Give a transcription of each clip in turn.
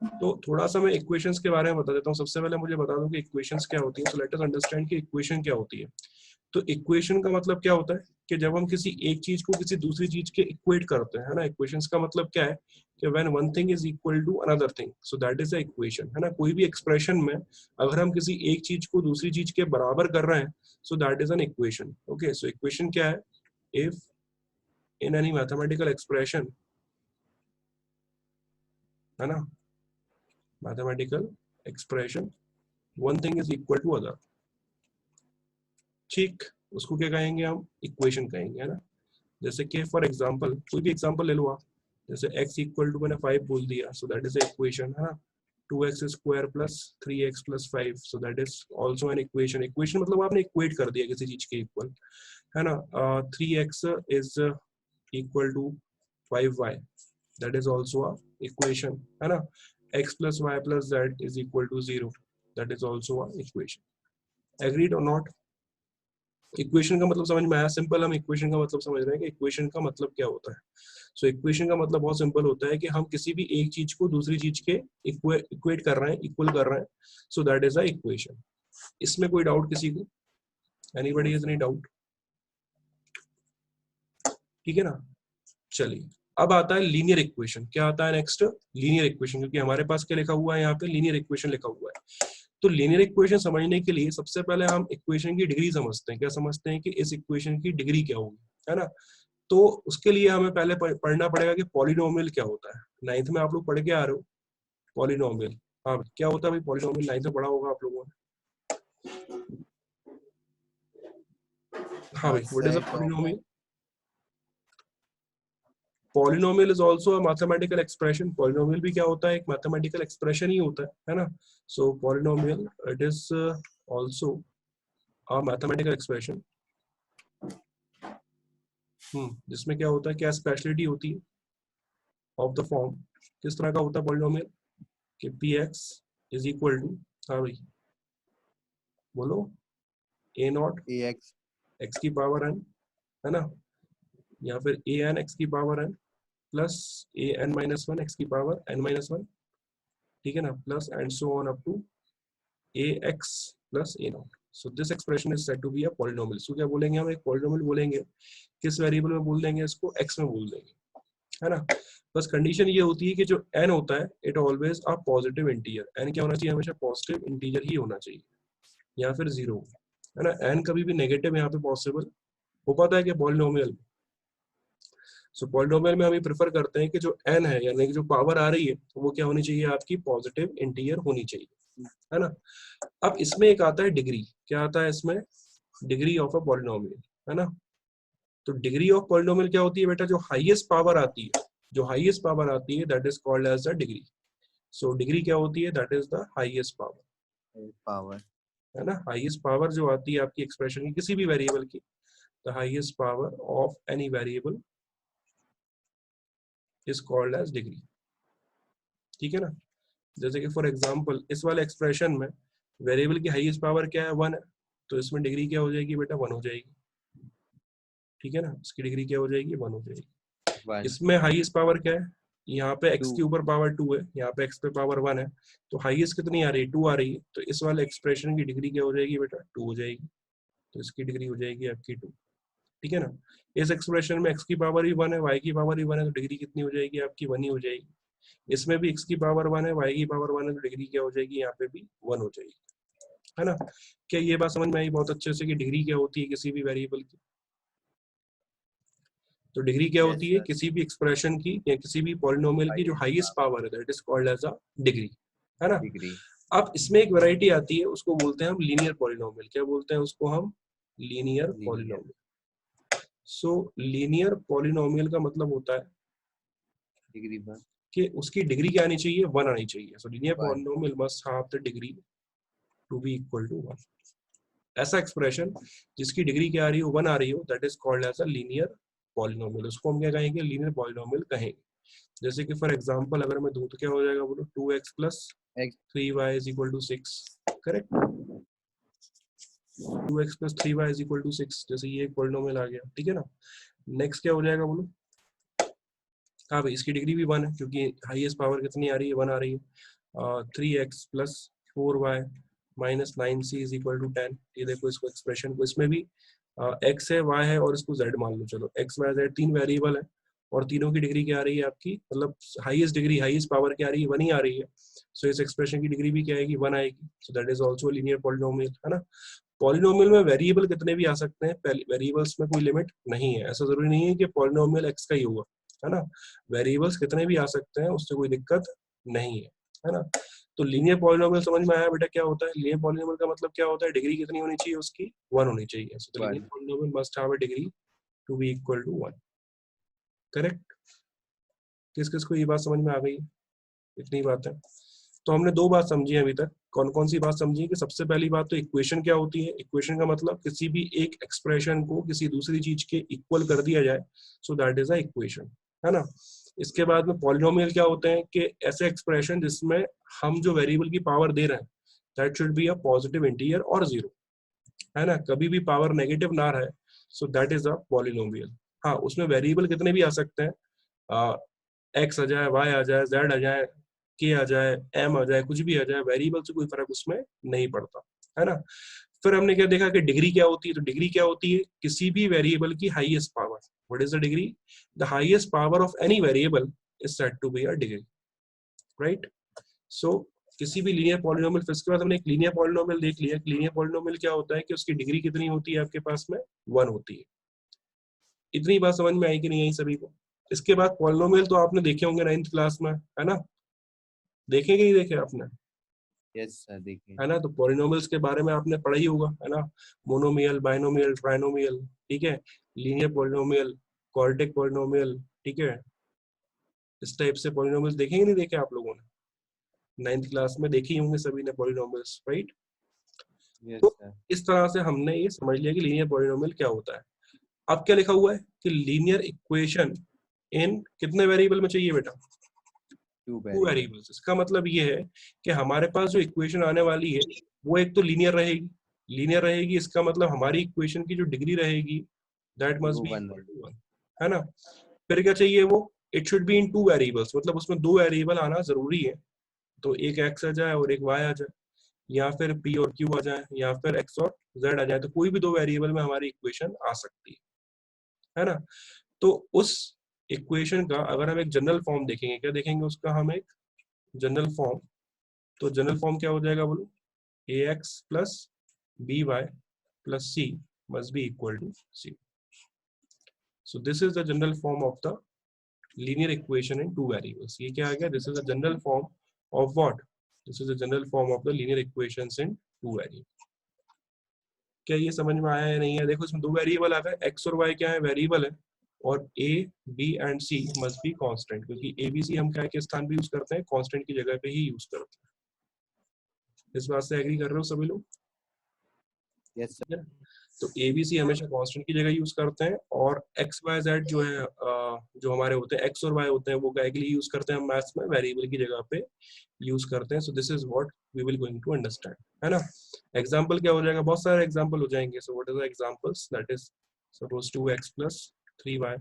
तो थोड़ा सा मैं इक्वेशंस के बारे में बता देता हूँ। सबसे पहले मुझे बता दूं कि इक्वेशंस क्या होती है। सो लेट अस अंडरस्टैंड कि इक्वेशन क्या होती है। तो इक्वेशन का मतलब क्या होता है कि जब हम किसी एक चीज को किसी दूसरी चीज के इक्वेट करते हैं, है ना। इक्वेशंस का मतलब क्या है कि when one thing is equal to another thing, so that is a equation, है ना। कोई भी एक्सप्रेशन में अगर हम किसी एक चीज को दूसरी चीज के बराबर कर रहे हैं, so that is an equation. Okay, so equation क्या है? If in any mathematical expression, है ना, mathematical expression, one thing is equal to other, ठीक, उसको क्या कहेंगे हम? इक्वेशन कहेंगे, है ना। जैसे कि फॉर एग्जांपल, कोई भी एग्जांपल ले लो आप। जैसे x इक्वल टू मैंने 5 बोल दिया, सो दैट इज ए इक्वेशन, है ना। 2x square plus 3x plus 5, so that is also an equation. Equation मतलब आपने इक्वेट कर दिया किसी चीज के इक्वल, है ना। 3x is equal to 5y, that is also a equation, है ना। x plus y plus z is equal to 0, that is also a equation. Agreed और नॉट? इक्वेशन का मतलब समझ में आया? सिंपल, हम इक्वेशन का मतलब समझ रहे हैं कि इक्वेशन का मतलब क्या होता है। सो इक्वेशन का मतलब बहुत सिंपल होता है कि हम किसी भी एक चीज को दूसरी चीज के इक्वेट कर रहे हैं, इक्वल कर रहे हैं, so that is a equation. इसमें कोई डाउट किसी को? Anybody has any doubt? ठीक है ना। चलिए, अब आता है लीनियर इक्वेशन। क्या आता है नेक्स्ट? लीनियर इक्वेशन, क्योंकि हमारे पास क्या लिखा हुआ है यहाँ पे? लीनियर इक्वेशन लिखा हुआ है। तो लीनियर इक्वेशन समझने के लिए सबसे पहले हम इक्वेशन की डिग्री समझते हैं। क्या समझते हैं कि इस इक्वेशन की डिग्री क्या होगी, है ना। तो उसके लिए हमें पहले पढ़ना पड़ेगा कि पॉलिनोमियल क्या होता है। नाइन्थ में आप लोग पढ़ के आ रहे हो पॉलिनोमियल। हाँ, क्या होता है भाई पॉलिनोमियल? नाइन्थ में पढ़ा होगा आप लोगों ने। हाँ भाई, what is a set of polynomial? Polynomial is also a mathematical expression. Polynomial भी क्या होता है? एक मैथमेटिकल एक्सप्रेशन ही होता है ना। So polynomial it is also a mathematical expression. जिसमें क्या होता है, क्या स्पेशलिटी होती है ऑफ द फॉर्म? किस तरह का होता है पॉलिनोमियल? कि p x is equal to, हाँ भाई बोलो, ए नॉट ax एक्स की पावर एन, है ना, या फिर ए एन एक्स की power n plus a n minus one x की पावर एन माइनस वन, ठीक है ना, plus and so on up to a x plus a naught. So this expression is said to be a polynomial. So क्या बोलेंगे हम? एक polynomial बोलेंगे। किस वेरिएबल में बोल देंगे इसको? एक्स में बोल देंगे, है ना। बस कंडीशन ये होती है कि जो n होता है it always a positive integer. n क्या होना चाहिए? हमेशा पॉजिटिव इंटीजर ही होना चाहिए, या फिर जीरो, है ना। n कभी भी नेगेटिव यहाँ पे पॉसिबल हो पाता है कि पॉलिनोमियल। सो पॉलिनोमियल में हम ये प्रेफर करते हैं कि जो n है, यानी कि जो पावर आ रही है, तो वो क्या होनी चाहिए? आपकी पॉजिटिव इंटीजर होनी चाहिए, है ना। अब इसमें एक आता है डिग्री। क्या आता है इसमें? डिग्री ऑफ अ पॉलिनोमियल, है ना। तो डिग्री ऑफ पॉलिनोमियल क्या होती है बेटा? जो हाईएस्ट पावर आती है, जो हाईएस्ट पावर आती है that is called as the degree. So degree क्या होती है? That is the highest power, power है ना। हाईएस्ट पावर जो आती है आपकी एक्सप्रेशन की किसी भी वेरिएबल की, the highest power of any variable is called as degree, ठीक है ना। जैसे कि फॉर एग्जांपल इस वाले एक्सप्रेशन में वेरिएबल की हाईएस्ट पावर क्या है? 1 है। तो इसमें डिग्री क्या हो जाएगी बेटा? 1 हो जाएगी, ठीक है ना। इसकी डिग्री क्या हो जाएगी? 1 हो जाएगी। 1 इसमें हाईएस्ट पावर क्या है? यहाँ पे x 2 के ऊपर पावर 2 है, यहाँ पे x पे पावर 1 है। तो हाईएस्ट कितनी आ रही है? 2 आ रही है। तो इस वाले एक्सप्रेशन की डिग्री क्या हो जाएगी बेटा? 2 हो जाएगी। तो इसकी डिग्री हो जाएगी आपकी 2, ठीक है ना। इस एक्सप्रेशन में x की पावर भी 1 है, y की पावर भी 1 है, तो डिग्री कितनी हो जाएगी आपकी? 1 ही हो जाएगी। इसमें भी x की पावर 1 है, y की पावर 1 है, तो डिग्री क्या हो जाएगी? यहाँ पे भी 1 हो जाएगी, है ना। क्या ये बात समझ में आई बहुत अच्छे से कि डिग्री क्या होती है किसी भी वेरिएबल की? तो डिग्री क्या यस होती है? सर किसी भी एक्सप्रेशन की या किसी भी पॉलिनोमियल की जो हाईएस्ट हाईएस्ट पावर है, that is called as a degree, है ना। डिग्री अब इसमें एक वैरायटी आती है, उसको बोलते हैं हम लीनियर पॉलिनोमियल। क्या बोलते हैं उसको हम? Linear linear polynomial. सो लीनियर पॉलिनोमियल का मतलब होता है डिग्री 1 कि उसकी डिग्री क्या आनी चाहिए? 1 आनी चाहिए। So linear 1 polynomial must have the degree to be equal to 1। ऐसा एक्सप्रेशन जिसकी डिग्री क्या आ रही हो? 1 आ रही हो, that is called as a linear polynomial. उसको हम क्या कहेंगे? लीनियर पॉलिनोमियल कहेंगे। जैसे कि फॉर एग्जांपल अगर मैं दूं तो क्या हो जाएगा बोलो? 2x plus x 3y is equal to 6, correct. 2x plus 3y is equal to 6, जैसे ये एक पॉलिनोमियल आ गया, ठीक है ना। नेक्स्ट क्या हो जाएगा बोलो? हाँ भाई, इसकी डिग्री भी 1 है क्योंकि हाईएस्ट पावर कितनी आ रही है, 1 आ रही है। 3x plus 4y minus 9c is equal to 10। ये देखो इसको एक्सप्रेशन को, इसमें भी x है, y है और इसको z मान लो। चलो x y z 3 वेरिएबल है और तीनों की डिग्री क्या आ रही है आपकी, मतलब हाईएस्ट डिग्री हाईएस्ट पावर क्या आ रही है, 1 ही आ रही है। सो इस एक्सप्रेशन की डिग्री भी क्या आएगी, 1 आएगी। सो that is also linear polynomial, है ना। पॉलिनोमियल में वेरिएबल कितने भी आ सकते हैं, वेरिएबल्स में कोई लिमिट नहीं है। ऐसा जरूरी नहीं है कि पॉलिनोमियल x का ही होगा, है ना। वेरिएबल्स कितने भी आ सकते हैं, उससे कोई दिक्कत नहीं है ना। तो लीनियर पॉलिनोमियल समझ में आया बेटा क्या होता है। लीनियर पॉलिनोमियल का मतलब क्या होता है, डिग्री कितनी होनी चाहिए उसकी, 1 होनी चाहिए। So the linear 1 polynomial must have a degree to be equal to 1। Correct. किस किस को ये बात समझ में आ गई है, इतनी बात है। तो हमने दो बात समझी है अभी तक। कौन कौन सी बात समझी है कि सबसे पहली बात तो इक्वेशन क्या होती है। इक्वेशन का मतलब किसी भी एक एक्सप्रेशन को किसी दूसरी चीज के इक्वल कर दिया जाए, सो दैट इज अ इक्वेशन, है ना। इसके बाद में पॉलिनोमियल क्या होते हैं कि ऐसे एक्सप्रेशन जिसमें हम जो वेरिएबल की पावर दे रहे हैं that should be a positive integer और जीरो, है ना, कभी भी पावर नेगेटिव ना रहे। सो दैट इज अ पॉलिनोमियल। हाँ, उसमें वेरिएबल कितने भी आ सकते हैं, एक्स आ जाए, वाई आ जाए, जेड आ जाए, के आ जाए, एम आ जाए, कुछ भी आ जाए, वेरिएबल से कोई फर्क उसमें नहीं पड़ता, है ना। फिर हमने क्या देखा कि डिग्री क्या होती है। तो डिग्री क्या होती है, किसी भी वेरिएबल की highest power. What is the degree, the highest power of any variable is said to be a degree, right. So किसी भी लीनियर पॉलिनोमियल, फिर उसके बाद हमने एक लीनियर पॉलिनोमियल देख लिया। लीनियर पॉलिनोमियल क्या होता है कि उसकी डिग्री कितनी होती है आपके पास में, 1 होती है। इतनी बात समझ में आई कि नहीं आई सभी को। इसके बाद पॉलिनोमियल तो आपने देखे होंगे 9th क्लास में, है ना। देखे कि नहीं देखे आपने, यस सर देखिए। है ना। तो पॉलिनोमियल्स के बारे में आपने पढ़ा ही होगा, है ना। मोनोमियल, बाइनोमियल, ट्राइनोमियल, ठीक है, लीनियर पॉलिनोमियल, क्वाड्रेटिक पॉलिनोमियल, ठीक है। इस टाइप से पॉलिनोमियल्स देखे ही नहीं देखे आप लोगों ने, 9th क्लास में देखे ही होंगे सभी ने पॉलिनोमियल्स, राइट। यस तो सर। इस तरह से हमने ये समझ लिया कि लीनियर पॉलिनोमियल क्या होता है। अब क्या लिखा हुआ है कि लीनियर इक्वेशन इन कितने वेरिएबल में चाहिए बेटा, 2 टू वेरिएबल। वेरिएबल्स। इसका मतलब ये है कि हमारे पास जो इक्वेशन आने वाली है वो एक तो लीनियर रहेगी। लीनियर रहेगी इसका मतलब हमारी इक्वेशन की जो डिग्री रहेगी दैट मस्ट वो बी 1 इक्वल है। टू 1, है ना। फिर क्या चाहिए वो, it should be in two variables, मतलब उसमें दो वेरिएबल आना जरूरी है। तो एक एक्स आ जाए और एक वाई आ जाए, या फिर पी और क्यू आ जाए, या फिर एक्स और जेड आ जाए। तो कोई भी दो वेरिएबल में हमारी इक्वेशन आ सकती है ना। तो उस इक्वेशन का अगर हम एक जनरल फॉर्म देखेंगे, क्या देखेंगे उसका हम एक जनरल फॉर्म। तो जनरल फॉर्म क्या हो जाएगा बोलो, a x plus b y plus c must be equal to c. So this is the general form of the linear equation in two variables. ये क्या आ गया, this is the general form of what, this is the general form of the linear equations in two variable. क्या ये समझ में आया या नहीं है। देखो इसमें दो वेरिएबल आ गए, एक्स और वाई क्या है, वेरिएबल है। और A B and C must be constant, क्योंकि ए बी सी हम क्या के स्थान पे यूज करते हैं, कांस्टेंट की जगह पे ही यूज करते हैं। इस बात से एग्री कर रहे हो सभी लोग, यस सर। ठीक है। तो ए बी सी हमेशा कांस्टेंट की जगह यूज करते हैं, और एक्स वाई जेड जो है जो हमारे होते हैं एक्स और वाई होते हैं वो क्या के लिए यूज करते हैं हम मैथ्स में, वेरिएबल की जगह पे यूज करते हैं। So this is what we will going to understand, है ना। एग्जांपल क्या हो जाएगा, बहुत सारे एग्जांपल हो जाएंगे। So what is the examples, that is suppose 2x plus 3y,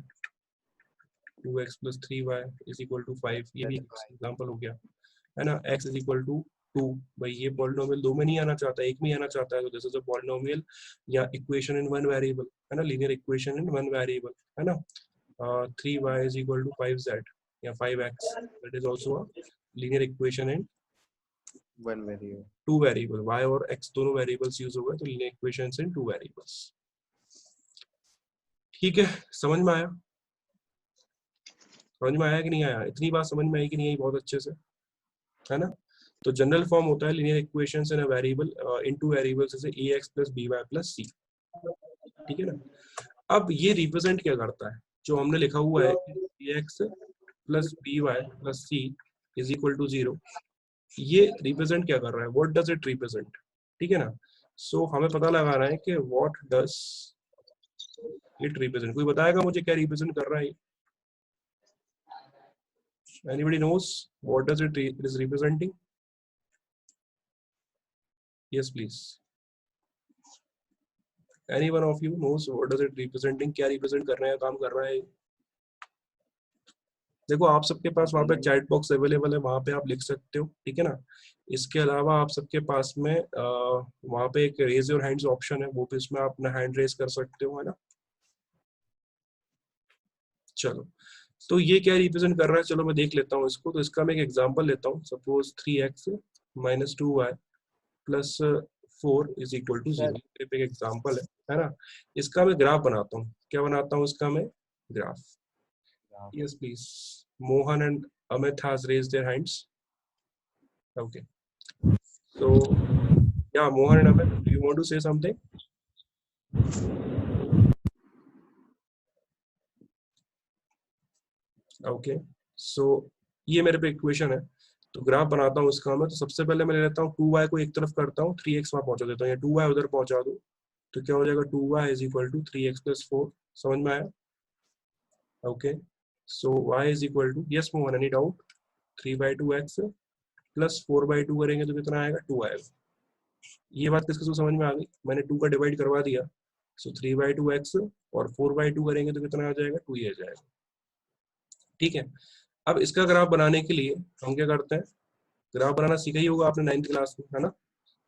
2x plus 3y is equal to 5। ये भी एग्जांपल हो गया, है ना। x is equal to 2। भाई ये पॉलिनोमियल दो में नहीं आना चाहता, एक में आना चाहता है। तो दिस इज अ पॉलिनोमियल या इक्वेशन इन वन वेरिएबल, है ना, linear equation in one variable, है ना। 3y is equal to 5z या 5x, that is also a linear equation in 1 variable. Two variable. y और x दोनों variables use हो गए, तो linear equations in two variables. ठीक है, समझ में आया, समझ में आया कि नहीं आया, इतनी बात समझ में आई कि नहीं आई बहुत अच्छे से, है ना। तो जनरल फॉर्म होता है linear equations in a variable in two variables, जैसे ax plus by plus c, ठीक है ना। अब ये रिप्रेजेंट क्या करता है, जो हमने लिखा हुआ है ax plus by plus c is equal to 0, ये रिप्रेजेंट क्या कर रहा है, व्हाट डज इट रिप्रेजेंट, ठीक है ना। सो हमें पता लगाना है कि व्हाट डज इट रिप्रेजेंट। कोई बताएगा मुझे क्या रिप्रेजेंट कर रहा है, anybody knows what does it is representing? Yes please, any one of you knows what does it representing, क्या represent करने का काम कर रहा है। देखो आप सबके पास वहाँ पे चैट बॉक्स अवेलेबल है, वहाँ पे आप लिख सकते हो, ठीक है ना। इसके अलावा आप सबके पास में वहाँ पे एक रेज योर हैंड्स ऑप्शन है, वो भी उसमें आप अपना हैंड रेज कर सकते हो, है ना। चलो, तो ये क्या रिप्रेजेंट कर रहा है, चलो मैं देख लेता हूँ इसको। तो इसका मैं एक एग्जांपल लेता हूँ। Suppose 3x minus 2y plus 4 is equal to sir 0। मेरे पे एक एग्जांपल है ना। इसका मैं ग्राफ बनाता हूँ। क्या बनाता हूँ इसका मैं? Graph. Yes please. Mohan and Amit has raised their hands. Okay. So yeah, Mohan and Amit, do you want to say something? Okay. So ये मेरे पे इक्वेशन है। तो ग्राफ बनाता हूँ इसका मैं। तो सबसे पहले मैं ले लेता हूँ 2y को एक तरफ करता हूँ, 3x वहां पहुंचा देता हूँ, या 2y उधर पहुंचा दूँ। तो क्या हो जाएगा? 2y is equal to 3x plus 4। समझ में आया? Okay. So y is equal to, yes Mohan any doubt? 3/2x plus 4/2 करेंगे तो कितना आएगा? 2 आएगा। ये बात किसको समझ में आ गई? मैंने 2 का डिवाइड करवा दिया। सो 3/2x और 4/2 करेंगे तो कितना आ जाएगा? 2 ही आ जाएगा। ठीक है। अब इसका ग्राफ बनाने के लिए हम क्या करते हैं? ग्राफ बनाना सीखा ही होगा आपने 9th क्लास में, है ना।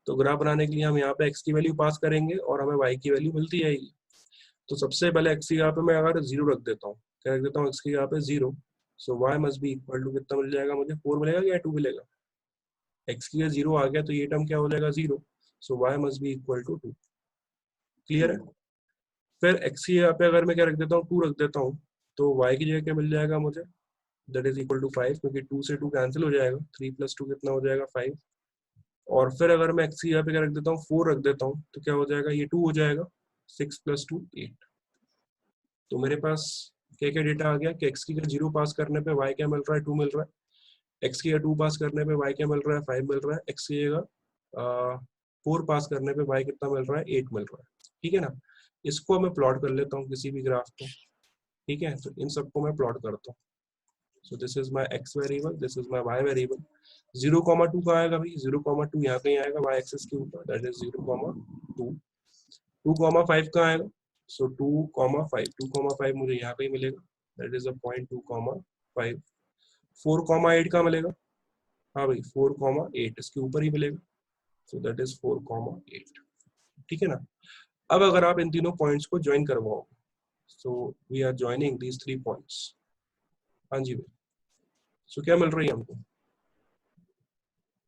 तो ग्राफ बनाने के लिए हम यहाँ पे x की वैल्यू पास करेंगे और हमें y की वैल्यू मिलती जाएगी। तो सबसे पहले x की यहाँ पे मैं अगर 0 रख देता हूँ, क्या रख देता हूँ? x की यहाँ पे 0। So y must be equal to कितना मिल जाएगा मुझे? 4 मिलेगा या 2 मिलेगा? x की 0 आ गया तो ये टर्म क्या हो जाएगा? 0। So y must be equal to 2। Clear है? फिर x की यहाँ पे अगर मैं क्या रख देता हूँ? 2 रख देता हूँ। तो y की जगह क्या मिल जाएगा मुझे? दैट इज इक्वल टू 5, क्योंकि 2 से 2 कैंसिल हो जाएगा। 3 प्लस 2 कितना हो जाएगा? 5। और फिर अगर मैं x की यहाँ पे क्या रख देता हूँ? 4 रख देता हूँ, तो क्या हो जाएगा? ये 2 हो जाएगा। 6 प्लस 2 8। तो मेरे पास क्या क्या डेटा आ गया कि x की 0 पास करने पे y क्या मिल रहा है? 2 मिल रहा है। x की 2 पास करने पे y क्या मिल रहा है? 5 मिल रहा है। x की 4 पास करने पे y कितना मिल रहा है? 8 मिल रहा है। ठीक है ना। इसको मैं प्लॉट कर लेता हूँ किसी भी ग्राफ को। ठीक है, तो इन सबको मैं प्लॉट करता हूँ। सो this is my x variable, this is my y variable. 0,2 का आएगा भाई? 0,2 यहाँ कहीं आएगा y एक्सिस के ऊपर, दैट इज 0,2। 2,5 का आएगा? सो 2,5, 2,5 मुझे यहाँ कहीं मिलेगा, दैट इज अ पॉइंट 2,5। 4,8 का मिलेगा? हाँ भाई 4,8 इसके ऊपर ही मिलेगा, सो दैट इज 4,8। ठीक है ना। अब अगर आप इन तीनों पॉइंट्स को ज्वाइन करवाओगे, so we are joining these 3 points. हाँ जी भाई। सो क्या मिल रही है हमको?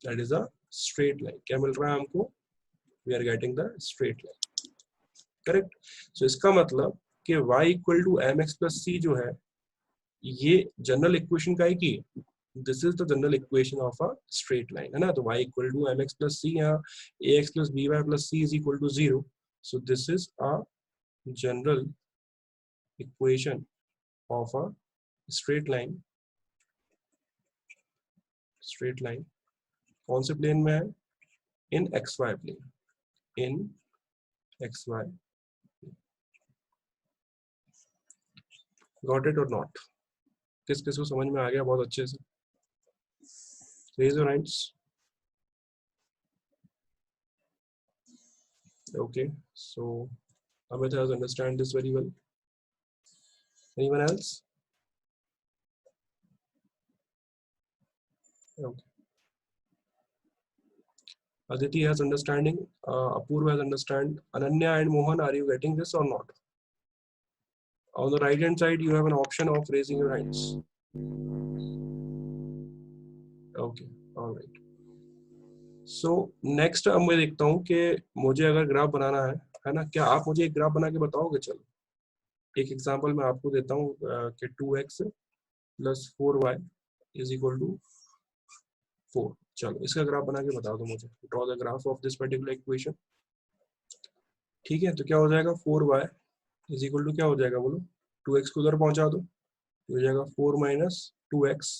That is a straight line. क्या मिल रहा है हमको? We are getting the straight line. Correct. So इसका मतलब कि y equal to m x plus c जो है, ये जनरल इक्वेशन का है कि this is the general equation of a straight line, है ना। तो y equal to m x plus c, यहाँ a x plus b y plus c is equal to 0। So this is a general equation of a straight line. Straight line कौन से plane में है? In x y plane. In x y. Got it और not? किस किस को समझ में आ गया बहुत अच्छे से? Raise your hands. Okay, so Amit has understand this very well. Anyone else? Okay. Aditi has understanding. Apurva has understand. Ananya and Mohan, are you getting this or not? On the right hand side, you have an option of raising your hands. Okay, all right. So next अब मैं देखता हूँ कि मुझे अगर graph बनाना है ना। क्या आप मुझे एक ग्राफ बना के बताओगे? चलो एक एग्जांपल मैं आपको देता हूँ कि 2x plus 4y is equal to 4। चलो इसका ग्राफ बना के बता दो मुझे। Draw the graph of this particular equation. ठीक है, तो क्या हो जाएगा? 4y इज इक्वल टू क्या हो जाएगा बोलो? 2x को उधर पहुंचा दो, तो हो जाएगा 4 माइनस 2x।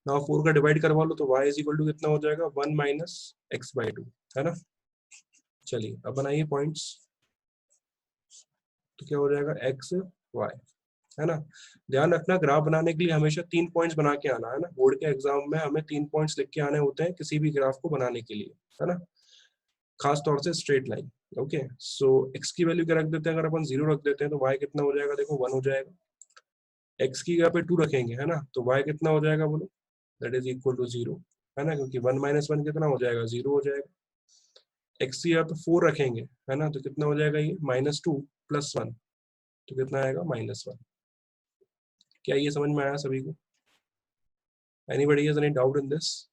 नाउ 4 का डिवाइड करवा लो, तो y इज इक्वल टू कितना हो जाएगा? 1 माइनस x/2, है ना। चलिए अब बनाइए पॉइंट्स। तो क्या हो जाएगा? x y, है ना। ध्यान रखना ग्राफ बनाने के लिए हमेशा 3 पॉइंट्स बना के आना, है ना। बोर्ड के एग्जाम में हमें 3 पॉइंट्स लिख के आने होते हैं किसी भी ग्राफ को बनाने के लिए, है ना। खास तौर से स्ट्रेट लाइन। ओके, सो x की वैल्यू क्या रख देते हैं? अगर अपन 0 रख देते हैं तो y कितना हो जाएगा? देखो 1 हो जाएगा। x की जगह पे 2 रखेंगे, है ना, तो y कितना हो जाएगा बोलो, दैट इज इक्वल टू 0, है ना, क्योंकि 1 माइनस 1 कितना हो जाएगा, 0 हो जाएगा। x की जगह पे 4 रखेंगे, है ना, तो कितना हो जाएगा ये, -2 + 1, तो कितना आएगा, -1। क्या ये समझ में आया सभी को? Anybody has any doubt in this?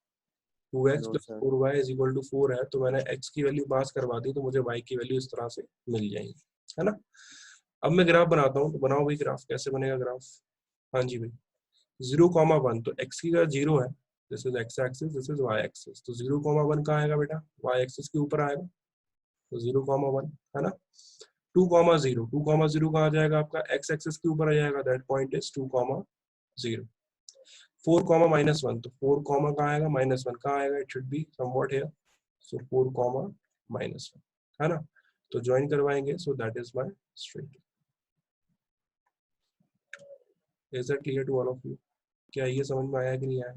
2x No, + sir. 4y = 4 है, तो मैंने x की वैल्यू पास करवा दी, तो मुझे y की वैल्यू इस तरह से मिल जाएगी, है ना। अब मैं ग्राफ बनाता हूँ, तो बनाओ भाई ग्राफ, कैसे बनेगा ग्राफ? हाँ जी भाई, 0,1, तो x की जगह 0 है, this is x axis, this is y axis, तो 0,1 कहाँ आएगा बेटा, y एक्सिस के ऊपर आएगा, तो 0,1, है ना। 2,0, 2,0 कहाँ जाएगा आपका, x एक्सिस के ऊपर आ जाएगा, दैट पॉइंट इज 2,0। 4, -1, तो 4, कहाँ आएगा, -1 कहाँ आएगा, it should be somewhere here, so 4, -1, है ना। तो ज्वाइन करवाएंगे, so that is my straight. Is that clear to all of you? क्या ये समझ में आया कि नहीं आया?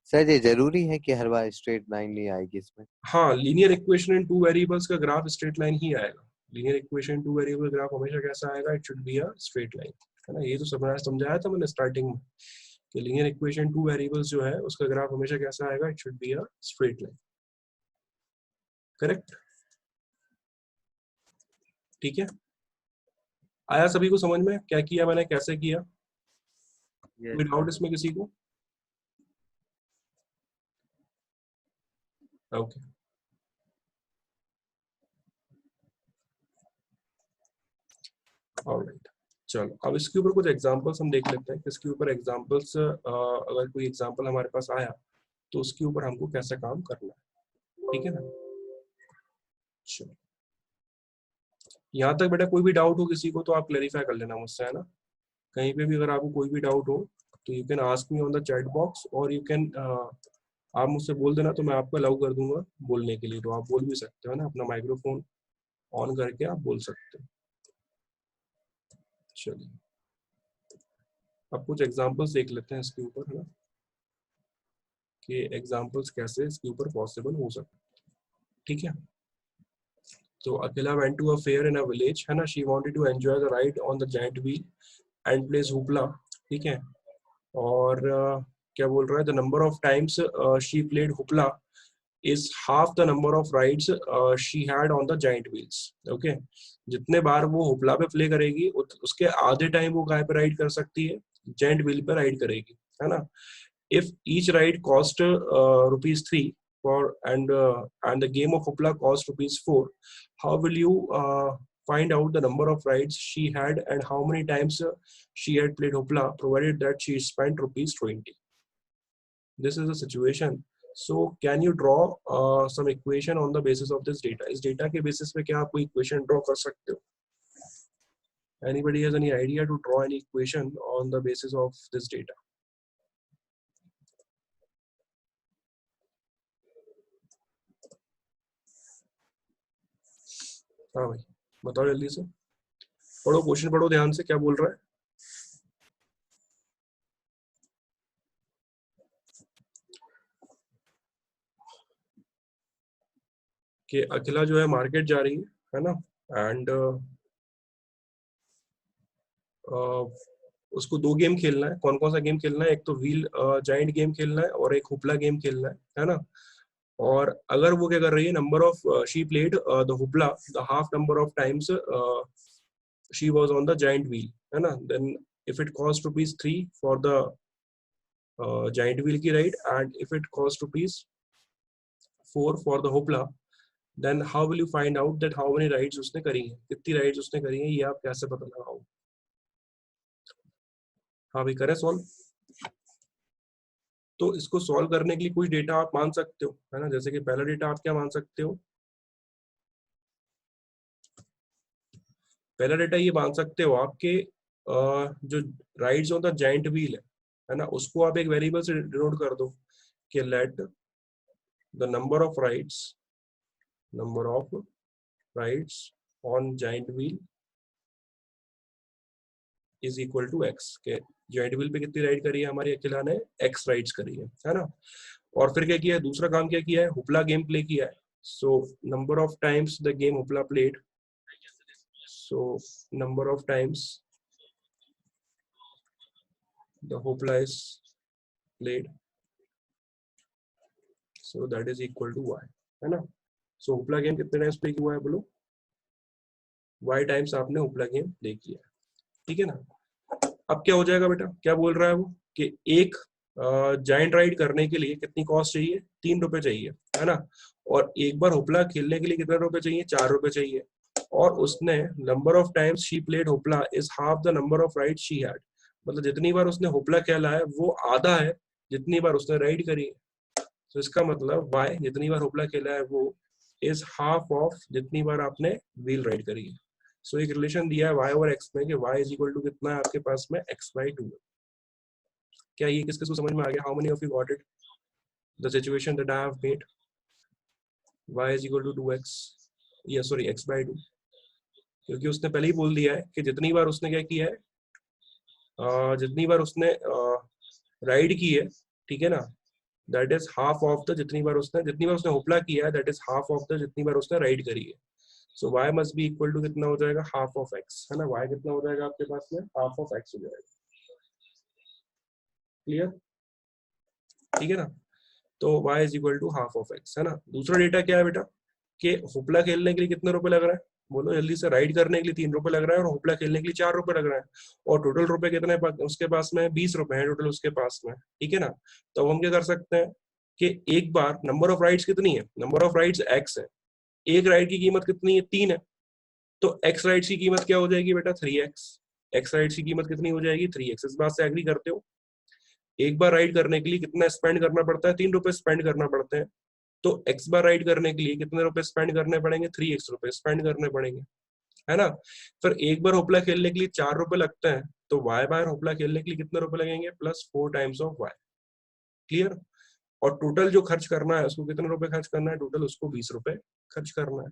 सर ये जरूरी है कि हर बार स्ट्रेट लाइन नहीं आएगी इसमें? हाँ, लीनियर इक्वेशन इन 2 वेरिएबल्स का ग्राफ स्ट्रेट लाइन ही आएगा। लीनियर इक्वेशन 2 वेरिएबल ग्राफ हमेशा कैसा आएगा, it should be a straight line, है ना। ये तो समझाया था मैंने स्टार्टिंग में कि लीनियर इक्वेशन 2 वेरिएबल्स जो है उसका ग्राफ हमेशा कैसा आएगा, it should be a straight line, correct, ठीक है। आया सभी को समझ में, क्या किया मैंने, कैसे किया? कोई डाउट इसमें किसी को? ओके, ऑलराइट, चलो अब इसके ऊपर कुछ एग्जांपल्स हम देख लेते हैं, किसके ऊपर एग्जांपल्स, अगर कोई एग्जांपल हमारे पास आया तो उसके ऊपर हमको कैसे काम करना है, ठीक है ना। चलो, यहाँ तक बेटा कोई भी डाउट हो किसी को तो आप क्लेरिफाई कर लेना मुझसे, है ना। कहीं पे भी अगर आपको कोई भी डाउट हो तो you can ask me on the chat box, और यू कैन आप मुझसे बोल देना, तो मैं आपको अलाउ कर दूंगा बोलने के लिए, तो आप बोल भी सकते हो ना, अपना माइक्रोफोन ऑन करके आप बोल सकते हो। चलिए, अब कुछ एग्जांपल्स देख लेते हैं इसके ऊपर, है ना, कि एग्जांपल्स कैसे इसके ऊपर पॉसिबल हो सकते हैं, ठीक है। तो अकेला went to a fair in a village, है ना, she wanted to enjoy the ride on the giant wheel and place hoopla, ठीक है। और क्या बोल रहा है, the number of times she played hoopla is half the number of rides she had on the giant wheels, okay। जितने बार वो hoopla पे प्ले करेगी उसके आधे टाइम वो गाय पे राइड कर सकती है, जायंट व्हील पे राइड करेगी, है ना। if each ride cost ₹3 for and the game of hoopla cost ₹4, how will you find out the number of rides she had and how many times she had played hoopla, provided that she spent ₹20? This is the situation. So can you draw some equation on the basis of this data? इस data के basis पे क्या आप कोई equation draw कर सकते हो? Anybody has any idea to draw any equation on the basis of this data? हाँ भाई, बताओ जल्दी से, पढ़ो क्वेश्चन, पढ़ो ध्यान से, क्या बोल रहा है। कि अखिला जो है मार्केट जा रही है ना, एंड उसको 2 गेम खेलना है। कौन कौन सा गेम खेलना है, एक तो व्हील जाइंट गेम खेलना है और एक हुपला गेम खेलना है ना। और अगर वो क्या कर रही है, number of she played the hoopla the half number of times she was on the giant wheel, है ना, then if it cost ₹3 for the giant wheel की ride and if it cost ₹4 for the hoopla, then how will you find out that how many rides उसने करी हैं, कितनी rides उसने करी हैं, ये आप कैसे पता लगाओ। हाँ भाई, करें सॉल्व। तो इसको सॉल्व करने के लिए कुछ डेटा आप मान सकते हो, है ना। जैसे कि पहला डेटा आप क्या मान सकते हो, पहला डेटा ये मान सकते हो आपके जो rides on the giant wheel है ना, उसको आप एक वेरिएबल से डिनोट कर दो कि let the number of rides on giant wheel is equal to x, के जाइंट व्हील पे कितनी राइड करी है हमारी अकेला ने, एक्स राइड्स करी है ना। और फिर क्या किया है, दूसरा काम क्या किया है, हुपला गेम प्ले किया है। So number of times the game hoopla played, so number of times the Hopla is played, so that is equal to y, है ना. So Hopla गेम कितने टाइम्स प्ले हुआ है बोलो, y टाइम्स आपने Hopla game play किया, ठीक है ना. अब क्या हो जाएगा बेटा, क्या बोल रहा है वो कि एक जाइंट राइड करने के लिए कितनी कॉस्ट चाहिए, 3 रुपए चाहिए, है ना. और एक बार होपला खेलने के लिए कितने रुपए चाहिए, 4 रुपए चाहिए. और उसने number of times she played hoopla is half the number of ride she had, मतलब जितनी बार उसने होपला खेला है वो आधा है जितनी बार उसने राइड करी है. तो इसका मतलब y जितनी बार होपला खेला है वो इज हाफ ऑफ जितनी बार आपने व्हील राइड करी है. सो एक रिलेशन दिया है y और x में कि y इज इक्वल टू कितना है आपके पास में x/2. क्या ये किस किस को समझ में आ गया? How many of you got it, the situation that I have made, y is equal to 2x, या सॉरी x/2, क्योंकि उसने पहले ही बोल दिया है कि जितनी बार उसने क्या किया है, जितनी बार उसने राइड की है, ठीक है ना, that is half of the जितनी बार उसने होपला किया है, that is half of the जितनी बार उसने राइड करी है. So y must be equal to कितना हो जाएगा, हाफ ऑफ x, है ना. y कितना हो जाएगा आपके पास में, हाफ ऑफ x हो जाएगा. क्लियर, ठीक है ना. तो y is equal to half of x, है ना. दूसरा डेटा क्या है बेटा, कि होपला खेलने के लिए कितने रुपए लग रहा है, बोलो जल्दी से. राइड करने के लिए 3 रुपए लग रहा है और होपला खेलने के लिए 4 रुपए लग रहा है. और टोटल रुपए कितने उसके पास में, 20 रुपए है टोटल उसके पास में, ठीक है ना. तो हम क्या कर सकते हैं कि एक बार नंबर ऑफ राइड्स कितनी है, नंबर ऑफ राइड्स x है, एक राइड की कीमत कितनी है, 3 है. तो x राइड्स की कीमत क्या हो जाएगी बेटा, 3x. x राइड्स की कीमत कितनी हो जाएगी, 3x. इस बात से एग्री करते हो? एक बार राइड करने के लिए कितना स्पेंड करना पड़ता है, 3 रुपए स्पेंड करना पड़ते हैं. तो x बार राइड करने के लिए कितने रुपए स्पेंड करने पड़ेंगे, 3x रुपए स्पेंड करने पड़ेंगे, है ना. फिर एक बार होपला खेलने के लिए 4 रुपए लगते हैं, तो y बार होपला खेलने के लिए कितने रुपए लगेंगे, plus 4 times of y. Clear. और टोटल जो खर्च करना है उसको कितने रुपए खर्च करना है, टोटल उसको 20 रुपए खर्च करना है.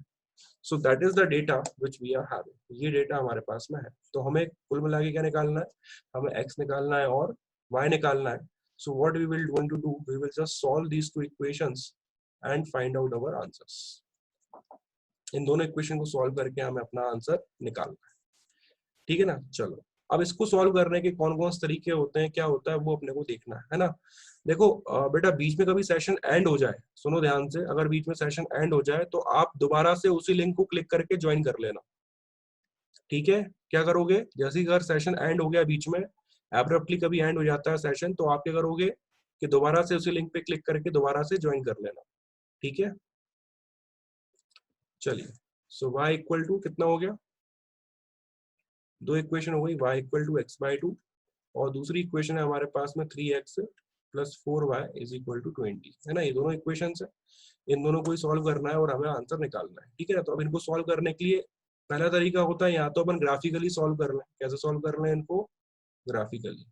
So that is the data which we are having, ये डेटा हमारे पास में है. तो हमें कुल मिला के क्या निकालना है, हमें x निकालना है और y निकालना है. So what we will going to do, we will just solve these two equations and find out our answers. इन दोनों इक्वेशन को सॉल्व करके हमें अपना आंसर निकालना है, ठीक है ना. चलो, अब इसको सॉल्व करने के कौन कौन से तरीके होते हैं, क्या होता है वो अपने को देखना है ना. देखो बेटा, बीच में कभी सेशन एंड हो जाए, सुनो ध्यान से, अगर बीच में सेशन एंड हो जाए तो आप दोबारा से उसी लिंक को क्लिक करके ज्वाइन कर लेना, ठीक है. क्या करोगे, जैसे ही अगर सेशन एंड हो गया बीच में, एब्रप्टली कभी एंड हो जाता है सेशन, तो आप क्या करोगे कि दोबारा से उसी लिंक पे क्लिक करके दोबारा से ज्वाइन कर लेना, ठीक है. चलिए, सो y इक्वल टू कितना हो गया, दो इक्वेशन हो गई, y इक्वल टू x/2, और दूसरी इक्वेशन है हमारे पास में 3x plus 4y is equal to 20, है ना. ये दोनों इक्वेशन है, इन दोनों को ही सॉल्व करना है और हमें आंसर निकालना है, ठीक है ना. तो अब इनको सॉल्व करने के लिए पहला तरीका होता है, या तो अपन ग्राफिकली सॉल्व कर लें. कैसे सॉल्व कर लें इनको, ग्राफिकली.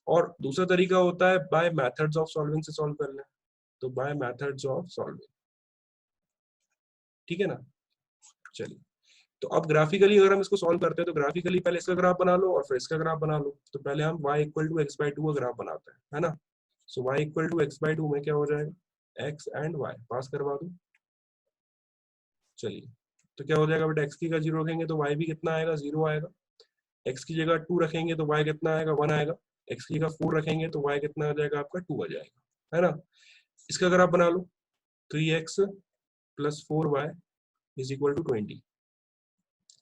और दूसरा तरीका होता है बाय मेथड्स ऑफ सॉल्विंग से सॉल्व कर लें. तो बाय मेथड्स ऑफ सॉल्विंग, ठीक है ना. चलिए, तो अब ग्राफिकली अगर हम इसको सॉल्व करते हैं, तो ग्राफिकली पहले इसका ग्राफ बना लो और फिर इसका ग्राफ बना लो. तो पहले हम y इक्वल टू x/2 का ग्राफ बनाते हैं, है ना. सो y इक्वल टू x/2 में क्या हो जाएगा, x एंड y पास करवा दो. चलिए, तो क्या हो जाएगा बेटा, x की जगह 0 रखेंगे तो y भी कितना आएगा, 0 आएगा. x की जगह 2 रखेंगे तो y कितना आएगा, 1 आएगा. x की जगह 4 रखेंगे तो y कितना आ जाएगा आपका, 2 आ जाएगा, है ना. इसका ग्राफ बना लो, 3x plus 4y is equal to 20.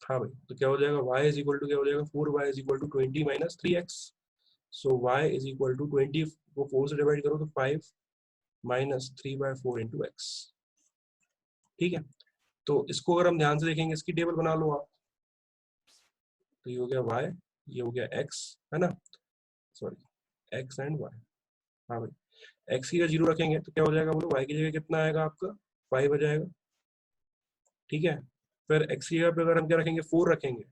हाँ भाई, तो क्या हो जाएगा, y इज इक्वल टू क्या हो जाएगा, 4y is equal to 20 minus 3x. So y is equal to 20 को 4 से डिवाइड करो तो 5 माइनस 3/4 इंटू एक्स, ठीक है. तो इसको अगर हम ध्यान से देखेंगे, इसकी टेबल बना लो आप. तो ये हो गया y, ये हो गया x, है ना, सॉरी x एंड y. हाँ भाई, x की जगह 0 रखेंगे तो क्या हो जाएगा बोलो, y की जगह कितना आएगा आपका, 5 आ जाएगा, ठीक है. फिर x की जगह पे अगर हम क्या रखेंगे, 4 रखेंगे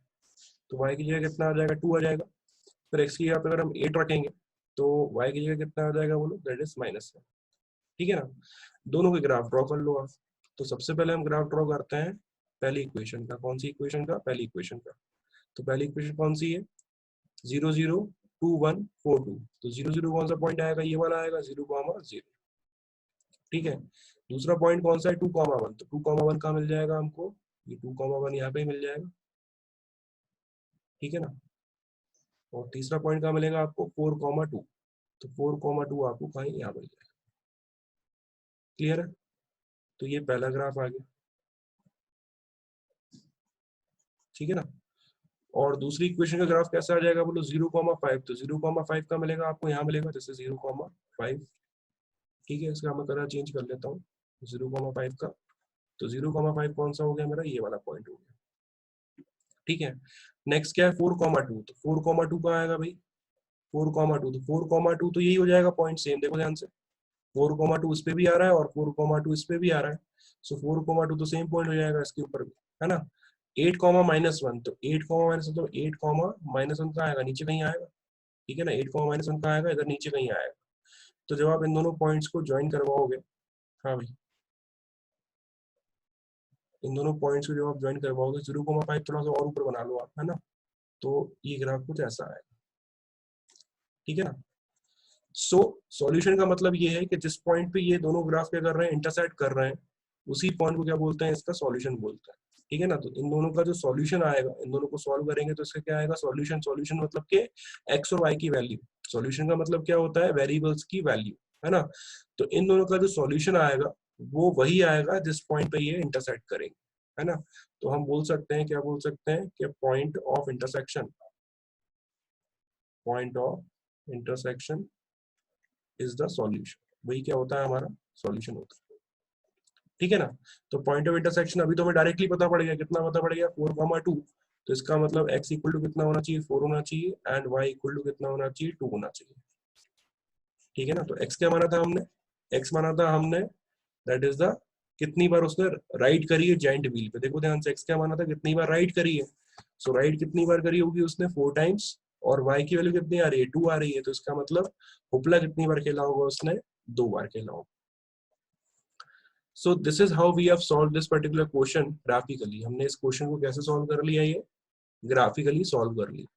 तो y की जगह कितना आ जाएगा, 2 आ जाएगा. फिर x की जगह पे अगर हम 8 रखेंगे तो y की जगह कितना आ जाएगा बोलो, दैट इज -1, ठीक है ना. दोनों के ग्राफ ड्रॉ कर लो आप. तो सबसे पहले हम ग्राफ ड्रॉ करते हैं पहली इक्वेशन का. कौन सी इक्वेशन का, पहली इक्वेशन का. तो पहली इक्वेशन कौन सी है, 0 0 2 1 4 2. तो 0 0 कौन सा पॉइंट आएगा, ये वाला आएगा, 0,0, ठीक है. दूसरा पॉइंट कौन सा है, 2,1. तो 2,1 कहाँ मिल जाएगा हमको, ये 2,1 यहाँ पे मिल जाएगा, ठीक है ना. और तीसरा पॉइंट कहाँ मिलेगा आपको 4,2, तो 4,2 आपको कहीं यहाँ मिल जाएगा। क्लियर है? तो ये पहला ग्राफ आ गया, ठीक है ना। और दूसरी इक्वेशन का ग्राफ कैसा आ जाएगा बोलो 0,5, तो 0,5 का मिलेगा आपको यहाँ मिलेगा जैसे 0,5, ठीक है। इसका मैं कलर चेंज कर लेता हूँ 0,5 का, तो 0,5 कौन सा हो गया मेरा, ये वाला पॉइंट हो गया, ठीक है। नेक्स्ट क्या है 4,2, तो 4,2 का आएगा भाई 4,2, तो 4,2 तो यही हो जाएगा पॉइंट, सेम देखो ध्यान से 4,2 इस पे भी आ रहा है और 4,2 इस पे भी आ रहा है, सो 4,2 तो सेम पॉइंट हो जाएगा इसके ऊपर भी, है ना। 8, -1, तो 8, -1 तो 8, -1 का आएगा नीचे कहीं आएगा, ठीक है ना। 8, -1 का आएगा इधर नीचे कहीं आएगा। तो जब आप इन दोनों पॉइंट्स को ज्वाइन करवाओगे, हाँ भाई, इन दोनों पॉइंट्स को जब आप ज्वाइन करवाओगे 0,5 थोड़ा सा और ऊपर बना लो आप, है ना, तो ये ग्राफ कुछ ऐसा आएगा, ठीक है ना। सो सॉल्यूशन का मतलब ये है कि जिस पॉइंट पे ये दोनों ग्राफ क्या कर रहे हैं, इंटरसेक्ट कर रहे हैं, उसी पॉइंट को क्या बोलते हैं, इसका सॉल्यूशन बोलते हैं, ठीक है ना। तो इन दोनों का जो सॉल्यूशन आएगा, इन दोनों को सॉल्व करेंगे तो इसका क्या आएगा सॉल्यूशन। सॉल्यूशन मतलब के एक्स और वाई की वैल्यू, सॉल्यूशन का मतलब क्या होता है, वेरिएबल्स की वैल्यू, है ना। तो इन दोनों का जो सॉल्यूशन आएगा वो वही आएगा जिस पॉइंट पे ये इंटरसेक्ट करेंगे, है ना। तो हम बोल सकते हैं, क्या बोल सकते हैं कि point of intersection, point of intersection is the solution, वही क्या होता है हमारा सॉल्यूशन होता है, ठीक है ना। तो पॉइंट ऑफ इंटरसेक्शन अभी तो हमें डायरेक्टली पता पड़ गया, कितना पता पड़ गया 4,2, तो इसका मतलब x इक्वल टू कितना होना चाहिए 4 होना चाहिए, एंड y इक्वल टू कितना होना चाहिए 2 होना चाहिए, ठीक है ना। तो x क्या माना था हमने, x माना था हमने दैट इज द कितनी बार उसने राइट करी है जॉइंट व्हील पे, देखो ध्यान से x क्या माना था कितनी बार राइट करी है, सो राइट कितनी बार करी होगी उसने 4 टाइम्स, और y की वैल्यू कितनी आ रही है 2 आ रही है, तो इसका मतलब हुपला कितनी बार खेला होगा उसने 2 बार खेला होगा। So this is how we have solved this particular question graphically. हमने इस क्वेश्चन को कैसे सॉल्व कर लिया, ये ग्राफिकली सॉल्व कर लिया।